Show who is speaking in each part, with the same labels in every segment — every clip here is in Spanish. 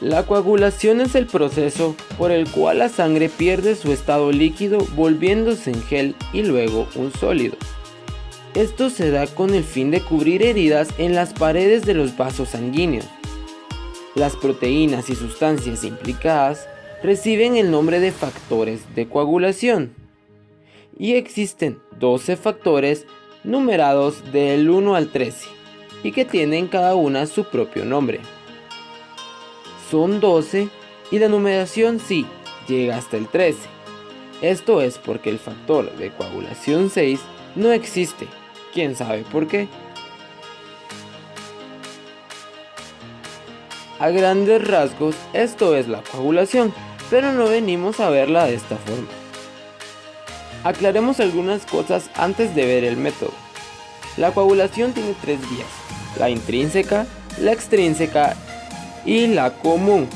Speaker 1: La coagulación es el proceso por el cual la sangre pierde su estado líquido volviéndose en gel y luego un sólido. Esto se da con el fin de cubrir heridas en las paredes de los vasos sanguíneos. Las proteínas y sustancias implicadas reciben el nombre de factores de coagulación. Y existen 12 factores numerados del 1 al 13 y que tienen cada una su propio nombre. Son 12 y la numeración sí llega hasta el 13. Esto es porque el factor de coagulación 6 no existe. ¿Quién sabe por qué? A grandes rasgos, esto es la coagulación, pero no venimos a verla de esta forma. Aclaremos algunas cosas antes de ver el método. La coagulación tiene 3 vías: la intrínseca, la extrínseca y la común.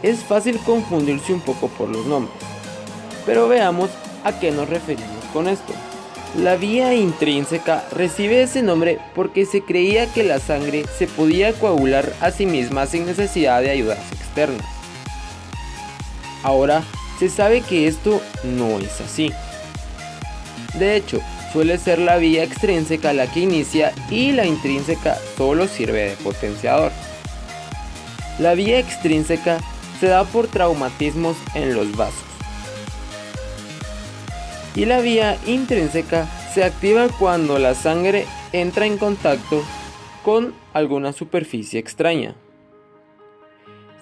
Speaker 1: Es fácil confundirse un poco por los nombres, pero veamos a qué nos referimos con esto. La vía intrínseca recibe ese nombre porque se creía que la sangre se podía coagular a sí misma sin necesidad de ayudas externas. Ahora se sabe que esto no es así. De hecho, suele ser la vía extrínseca la que inicia y la intrínseca solo sirve de potenciador. La vía extrínseca se da por traumatismos en los vasos. Y la vía intrínseca se activa cuando la sangre entra en contacto con alguna superficie extraña.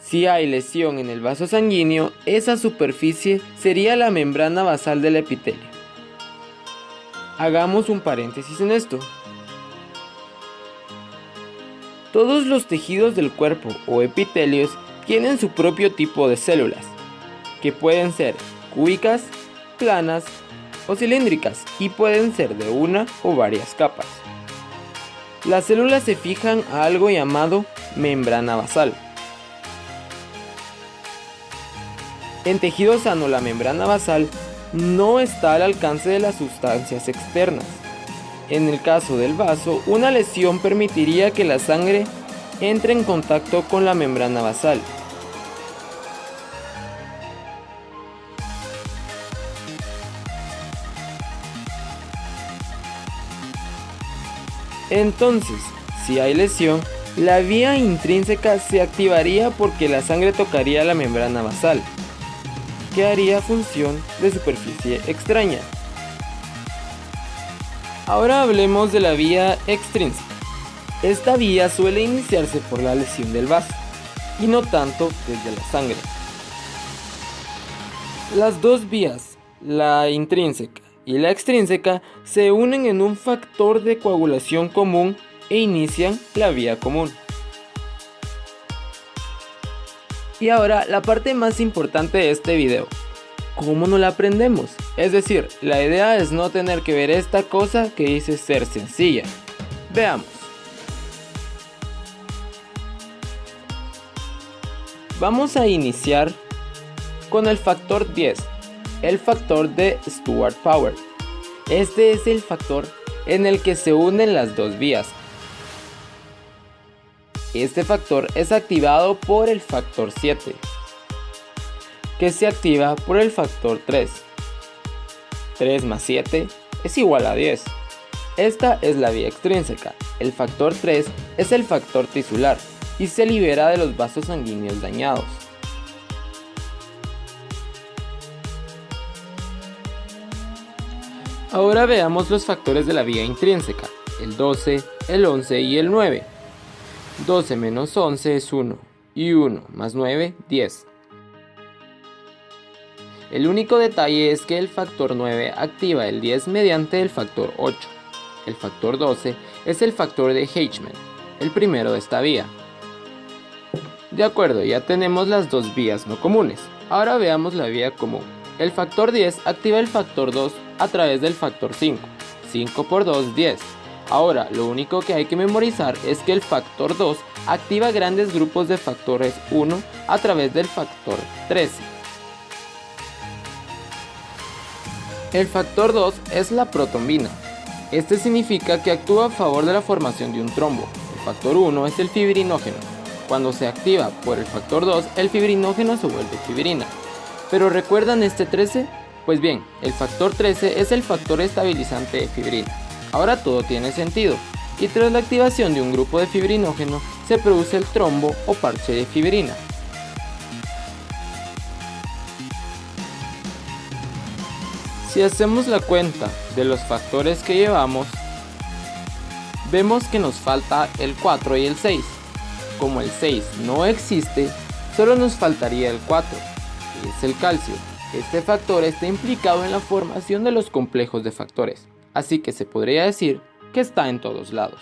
Speaker 1: Si hay lesión en el vaso sanguíneo, esa superficie sería la membrana basal del epitelio. Hagamos un paréntesis en esto. Todos los tejidos del cuerpo o epitelios tienen su propio tipo de células, que pueden ser cúbicas, planas o cilíndricas y pueden ser de una o varias capas. Las células se fijan a algo llamado membrana basal. En tejido sano, la membrana basal no está al alcance de las sustancias externas. En el caso del vaso, una lesión permitiría que la sangre entre en contacto con la membrana basal. Entonces, si hay lesión, la vía intrínseca se activaría porque la sangre tocaría la membrana basal, que haría función de superficie extraña. Ahora hablemos de la vía extrínseca. Esta vía suele iniciarse por la lesión del vaso, y no tanto desde la sangre. Las dos vías, la intrínseca y la extrínseca, se unen en un factor de coagulación común e inician la vía común. Y ahora la parte más importante de este video: ¿cómo no la aprendemos? Es decir, la idea es no tener que ver esta cosa que dice ser sencilla. Veamos. Vamos a iniciar con el factor 10, el factor de Stewart-Power. Este es el factor en el que se unen las dos vías. Este factor es activado por el factor 7, que se activa por el factor 3. 3 más 7 es igual a 10. Esta es la vía extrínseca. El factor 3 es el factor tisular y se libera de los vasos sanguíneos dañados. Ahora veamos los factores de la vía intrínseca: el 12, el 11 y el 9. 12 menos 11 es 1 y 1 más 9, 10. El único detalle es que el factor 9 activa el 10 mediante el factor 8. El factor 12 es el factor de Heichmann, el primero de esta vía. De acuerdo, ya tenemos las dos vías no comunes. Ahora veamos la vía común. El factor 10 activa el factor 2 a través del factor 5. 5 por 2, 10. Ahora, lo único que hay que memorizar es que el factor 2 activa grandes grupos de factores 1 a través del factor 13. El factor 2 es la protrombina. Este significa que actúa a favor de la formación de un trombo. El factor 1 es el fibrinógeno. Cuando se activa por el factor 2, el fibrinógeno se vuelve fibrina. ¿Pero recuerdan este 13? Pues bien, el factor 13 es el factor estabilizante de fibrina. Ahora todo tiene sentido, y tras la activación de un grupo de fibrinógeno se produce el trombo o parche de fibrina. Si hacemos la cuenta de los factores que llevamos, vemos que nos falta el 4 y el 6. Como el 6 no existe, solo nos faltaría el 4, que es el calcio. Este factor está implicado en la formación de los complejos de factores, así que se podría decir que está en todos lados.